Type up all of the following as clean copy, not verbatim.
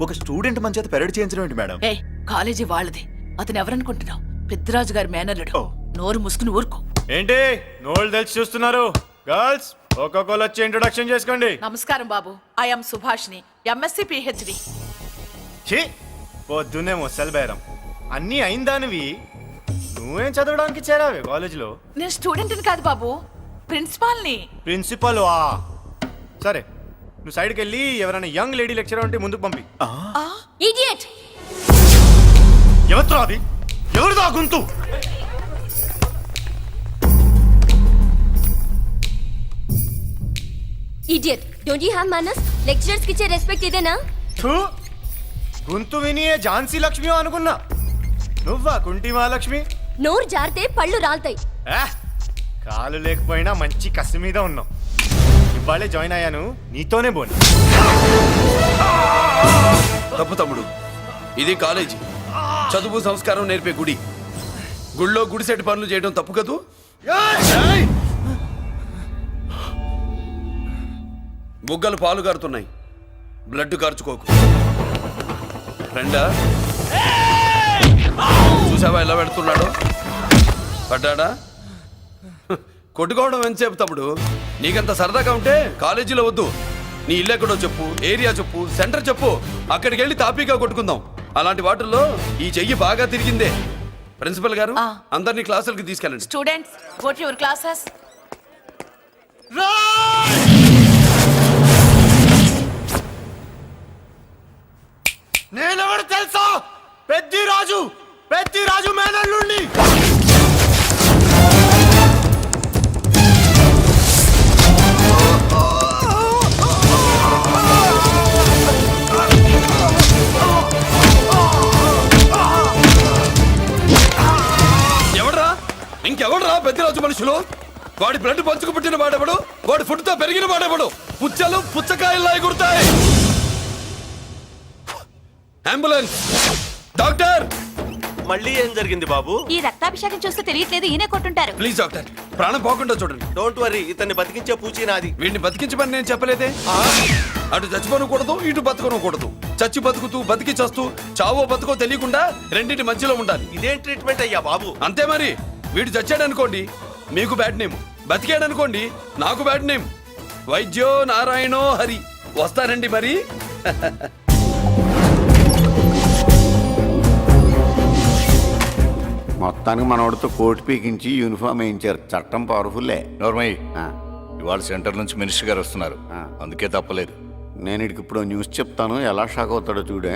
ఒక స్టూడెంట్ మన చేత పెరడ్ చేయించడం ఏంటి మేడం? ఏ కాలేజీ వాళ్ళది. అతను ఎవరనుకుంటున్నావు? పెద్దరాజు గారి మేనల్లుడు. నోరు ముసుకుని ఊరుకో. ఏంటి నోళ్ళు తెలిసి చూస్తున్నారు? గర్ల్స్ ఒక్కొక్కరు వచ్చి ఇంట్రొడక్షన్ చేసుకోండి. నమస్కారం బాబు, ఐఎమ్ సుభాష్ని, ఎంఎస్సి పిహెచ్డి. ఛీ, పొద్దున్నే ముసలి బేరం అన్నీ అయిందానివి. నువ్వేం చదవడానికి చేరావే కాలేజీలో? నేను స్టూడెంట్ని కాదు బాబు, ప్రిన్సిపాల్ని. ప్రిన్సిపల్ వా? సరే, నువ్వు సైడ్కి వెళ్ళి ఎవరైనా యంగ్ లేడీ లెక్చరర్ ఉంటే ముందుకు పంపి. ఇడియట్! ఎవరితో అది? ఎవరిదో ఆ గొంతు? ఇడియట్! డోంట్ యు హావ్ మనస్? లెక్చరర్స్ కి ఇచ్చే రెస్పెక్ట్ ఇదేనా? థూ, గొంతు విని ఝాన్సీ లక్ష్మి అనుకున్నా. నువ్వా కుంటి మహాలక్ష్మి? నోరు జారితే పళ్ళు రాల్తాయి. కాలు లేకపోయినా మంచి కసి మీద ఉన్నావు. ఇవాళే జాయిన్ అయ్యాను, నీతోనే పోను. తప్పు తమ్ముడు, ఇది కాలేజీ, చదువు సంస్కారం నేర్పే గుడి. గుళ్ళో గుడిసెట్టి పనులు చేయడం తప్పు కదూ? బుగ్గలు పాలు కారుతున్నాయి, బ్లడ్ కార్చుకోకు. ఫ్రెండా, చూసావా ఎలా పెడుతున్నాడు? పడ్డాడా? కొట్టుకోవడం ఎంతసేపు తమ్ముడు? నీకంత సరదాగా ఉంటే కాలేజీలో వద్దు. నీ ఇల్లు ఎక్కడో చెప్పు, ఏరియా చెప్పు, సెంటర్ చెప్పు, అక్కడికి వెళ్ళి తాపీగా కొట్టుకుందాం. అలాంటి వాటిల్లో ఈ చెయ్యి బాగా తిరిగిందే. ప్రిన్సిపల్ గారు, అందరినీ క్లాసులకి తీసుకెళ్ళండి. Students, go to your classes. నేనెవరు తెలుసా? పెద్దిరాజు, పెద్దిరాజు మేనల్లుండి. ఎవడ్రా? ఇంకెవడ్రా పెద్దిరాజు మనుషులు? వాడి బ్లడ్ పంచుకు పుట్టిన వాడెవడు? వాడి ఫుడ్తో పెరిగిన వాడెవడు? పుచ్చలు పుచ్చకాయల్లా ఎగురుతాయి. అంబులెన్స్! డాక్టర్! మళ్ళీ ఏం జరిగింది బాబు? ఈ రక్తాభిషేకం చూస్తే తెలియట్లేదు, ఈయనే కొట్టుంటారు. ప్లీజ్ డాక్టర్, ప్రాణం పోకుండా చూడండి. డోంట్ వరీ, ఇతన్ని బతికించే పూచి నాది. వీడిని బతికించమని నేను చెప్పలేదే. అటు చచ్చిపోనకూడదు, ఇటు బతకనకూడదు. చచ్చి బతుకుతూ బతికి చస్తూ చావో బతుకో తెలియకుండా రెండింటి మధ్యలో ఉండాలి. ఇదేం ట్రీట్మెంట్ అయ్యా బాబు? అంతే మరి. వీడు చచ్చాడనుకోండి మీకు బ్యాడ్ నేమ్, బతికాడనుకోండి నాకు బ్యాడ్ నేమ్. వైద్యో నారాయణో హరి. వస్తారండి మరి. మొత్తానికి మనోడితో కోట్ పీకించి యూనిఫామ్ వేయించారు. చట్టం పవర్ఫుల్లే. నోర్మయ్య, ఇవాళ సెంటర్ నుంచి మినిస్టర్ గారు వస్తున్నారు, అందుకే తప్పలేదు. నేను ఇడికి ఇప్పుడు న్యూస్ చెప్తాను, ఎలా షాక్ అవుతాడో చూడే.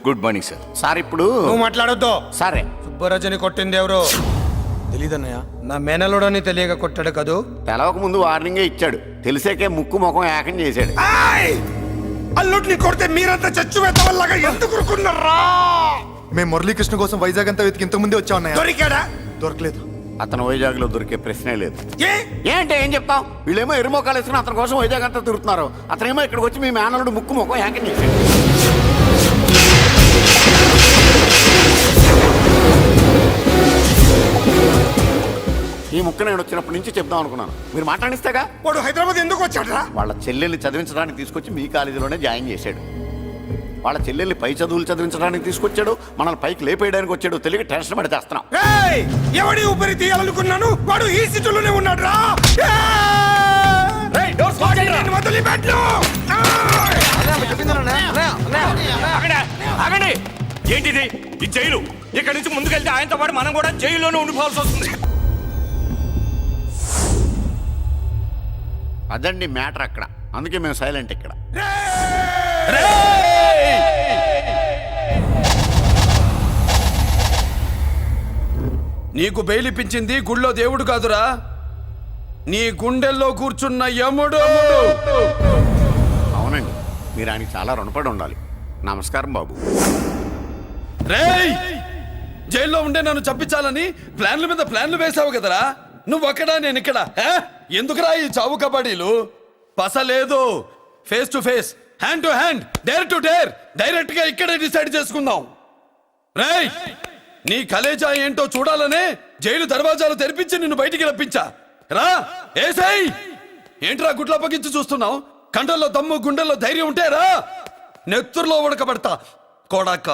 Good morning sir. సార్ ఇప్పుడు నువ్వు మాట్లాడొద్దు. సరే, సుబ్బరాజుని కొట్టింది ఎవరు? తెలీదన్నయ్య. నా మేనలోడని తెలియక కొట్టాడు కదూ. తెలవక ముందు వార్నింగే ఇచ్చాడు, తెలిసాకే ముక్కు ముఖం ఏకం చేశాడు. అల్లుడిని కొడితే మీరంతా చచ్చు వెతవల్లాగా ఎందుకు ఊరుకున్నారా? మేము మురళీకృష్ణ కోసం వైజాగ్ అంతా వెతికి ఇంతకు ముందే వచ్చా ఉన్నాయా? దొరికాడా? దొరకలేదు. అతను వైజాగ్ లో దొరికే ప్రశ్నే లేదు. ఏ? ఏంటే ఏం చెప్తాం? వీళ్ళేమో ఎరుమోకాలు వేసుకుని అతని కోసం వైజాగ్ అంతా తిరుగుతున్నారు. అతనేమో ఇక్కడికి వచ్చి మీ మేనలుడు ముక్కు ముఖం ఏకం చేశాడు. ఈ ముక్క నేను వచ్చినప్పటి నుంచి చెప్దాం అనుకున్నాను, మీరు మాట్లాడిస్తేగా. వాడు హైదరాబాద్ ఎందుకు వచ్చాడా? వాళ్ళ చెల్లెల్ని చదివించడానికి తీసుకొచ్చి మీ కాలేజీలోనే జాయిన్ చేశాడు. వాళ్ళ చెల్లెల్ని పై చదువులు చదివించడానికి తీసుకొచ్చాడు, మనల్ని పైకి లేపేయడానికి వచ్చాడు. తెలియక టెన్షన్ పడి చేస్తున్నాం. ఎవడి ఊపిరి తీయాలనుకున్నాను, వాడు ఈ సిటీలోనే ఉన్నాడు రా. ఏంటిది? ఈ జైలు. ఇక్కడి నుంచి ముందుకెళ్తే ఆయనతో పాటు మనం కూడా జైల్లోనే ఉండిపోవాల్సి వస్తుంది. అదండి మ్యాటర్ అక్కడ, అందుకే మేము సైలెంట్ ఇక్కడ. నీకు బెయిలిపించింది గుళ్ళో దేవుడు కాదురా, నీ గుండెల్లో కూర్చున్న యముడు. అవునండి, మీరు ఆయనకి చాలా రుణపడి ఉండాలి. నమస్కారం బాబు. రేయ్, జైల్లో ఉండే నన్ను చంపించాలని ప్లాన్ల మీద ప్లాన్లు వేసావు కదరా. నువ్వు అక్కడ నేను ఇక్కడ. ఎందుకురా ఈ చావు కబడ్డీలు? పస లేదు, face to face, hand to hand, dare to dare, direct గా ఇక్కడే డిసైడ్ చేసుకుందాం. రేయ్, నీ కలేజా ఏంటో చూడాలనే జైలు దర్వాజాలు తెరిపించి నిన్ను బయటికి రప్పించా. రా ఏసై ఏంట్రా గుడ్ల పగించి చూస్తున్నావు? కండల్లో దమ్ము గుండెల్లో ధైర్యం ఉంటే రా, నెత్తుర్లో ఉడకబడతా కొడాక.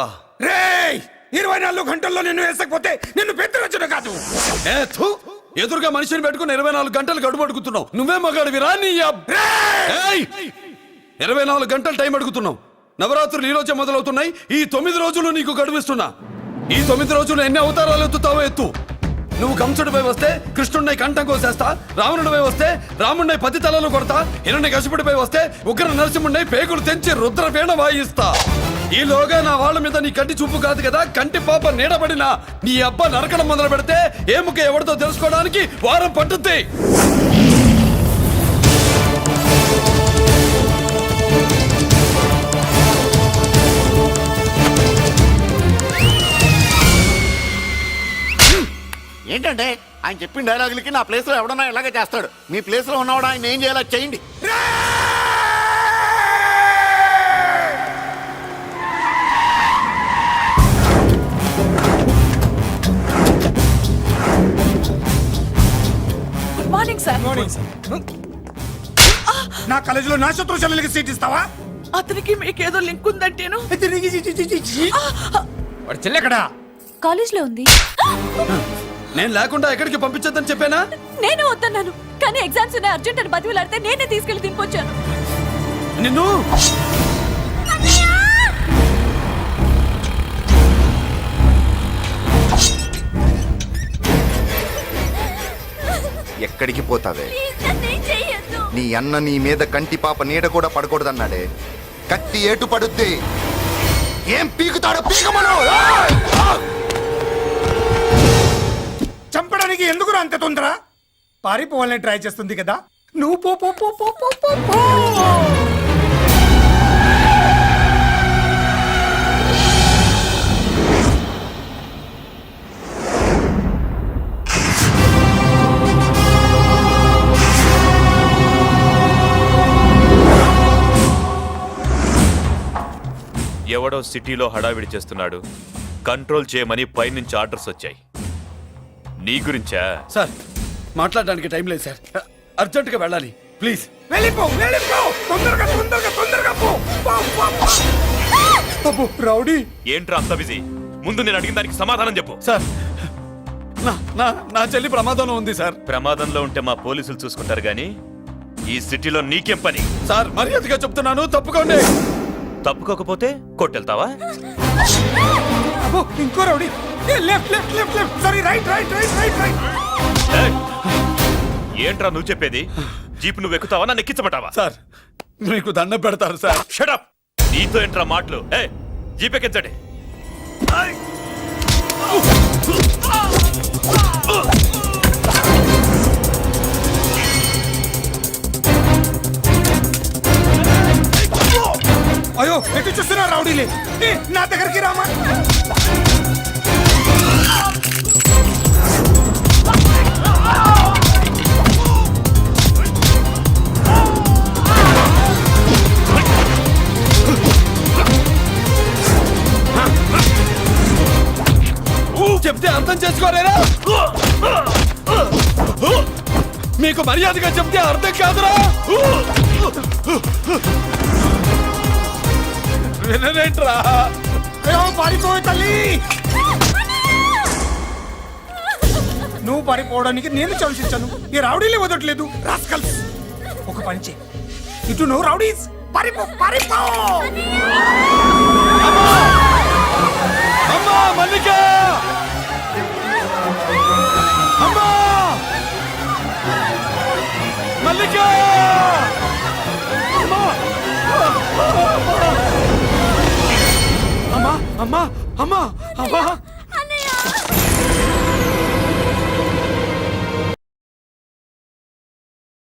రేయ్ 24 గంటల్లో నిన్ను వేసకపోతే నిన్ను పెద్దరొచ్చుడు కాదు. ఏ థు, ఎదురుగా మనిషిని పెట్టుకుని 24 గంటలు గడుపు అడుగుతున్నావు. నువ్వే మగాడివిరా నీ ఏయ్! 24 గంటలు టైం అడుగుతున్నావు. నవరాత్రులు ఈ రోజే మొదలవుతున్నాయి. ఈ 9 రోజులు నీకు గడువిస్తున్నా. ఈ 9 రోజులు ఎన్ని అవతారాలు ఎత్తుతావో ఎత్తు. నువ్వు కంసుడిపై వస్తే కృష్ణుడిని కంఠం కోసేస్తా, రావణుడిపై వస్తే రాముడిని 10 తలలు కొడతా, హిరణ్యకశిపుడిపై వస్తే ఉగ్ర నరసింహుడిని పేగులు తెంచి రుద్రవీణ వాయిస్తా. ఈలోగా నా వాళ్ళ మీద నీ కంటి చూపు కాదు కదా, కంటి పాప నీడబడినా నీ అబ్బ నరకడం మొదలు పెడితే ఏముక ఎవరితో తెలుసుకోవడానికి వారం పట్టుద్ది. ఏంటంటే ఆయన చెప్పిన డైలాగులకి నా ప్లేస్లో ఎవడన్నా ఇలాగే చేస్తాడు. మీ ప్లేస్లో ఉన్నవాడు ఆయన ఏం చేయాలో చేయండి. Good morning sir. నా కాలేజీలో నా శత్రు చెల్లెలకి సీట్ ఇస్తావా? అతనికి మీకేదో లింక్ ఉందంటేను. వాడు చెల్లెక్కడా? కాలేజ్ లో ఉంది. నేను లేకుండా ఎక్కడికి పంపించొద్దని చెప్పానా? నేను వద్దన్నాను, కానీ ఎగ్జామ్స్ ఉన్నాయి అర్జెంట్ అని బతిలాడితే నేనే తీసుకెళ్లి దింపొచ్చాను. నిన్ను ఎక్కడికి పోతావే? ప్లీజ్ నన్నేం చెయ్యొద్దు. నీ అన్న నీ మీద కంటి పాప నీడ కూడా పడకూడదన్నాడే. కత్తి ఏటు పడుద్ది. ఏం పీకుతాడో పీకమను. చంపడానికి ఎందుకు అంత తొందర? పారిపోవాలని ట్రై చేస్తుంది కదా, నువ్వు పో పో పో పో పో పో పో. ఎవడో సిటీలో హడావిడి చేస్తున్నాడు, కంట్రోల్ చేయమని పైనుంచి ఆర్డర్స్ వచ్చాయి. నీ గురించా? సార్ మాట్లాడడానికి టైం లేదు సార్, అర్జెంటుగా వెళ్ళాలి ప్లీజ్. వెళ్ళిపో వెళ్ళిపో, తొందరగా తొందరగా తొందరగా పో. పో, పో, పో. అబ్బో, రౌడీ ఏంట్రా అంత బిజీ? ముందు నేను అడిగిన దానికి సమాధానం చెప్పు. సార్ నా నా నా చెల్లి ప్రమాదంలో ఉంది సార్. ప్రమాదంలో ఉంటే మా పోలీసులు చూసుకుంటారు గాని ఈ సిటీలో నీకేం పని? సార్ మర్యాదగా చెప్తున్నాను, తప్పుకోండి. తప్పుకోకపోతే కొట్టెళ్తావా? అబ్బో, ఇంకో rowdy. Left left left left, sorry right right right right right. ఏయ్! ఏంట్రా నువ్వు చెప్పేది? జీప్ నువ్వు ఎక్కుతావా, నన్ను ఎక్కించమంటావా? సార్ మీకు దండం పెడతారు సార్. షడప్! నీతో ఏంట్రా మాటలు? ఏ జీప్ ఎక్కించండి. అయ్యో, ఎటు చూస్తున్నా రౌడీలే. నా దగ్గరికి రామా. చెప్తే అర్థం చేసుకోలేరా? మీకు మర్యాదగా చెప్తే అర్థం కాదురా. వినరేంట్రా? అయ్యో, పారిపోయి తల్లి. నువ్వు పారిపోవడానికి నేను ఛాన్స్ ఇచ్చాను, ఈ రౌడీలే వదట్లేదు. రాస్కల్స్, ఒక పని చేయి, ఇటు నువ్వు రౌడీస్ పారిపో పారిపో. అమ్మా మల్లిక! అమ్మా మల్లిక! అమ్మా అమ్మా అమ్మా అమ్మా అమ్మా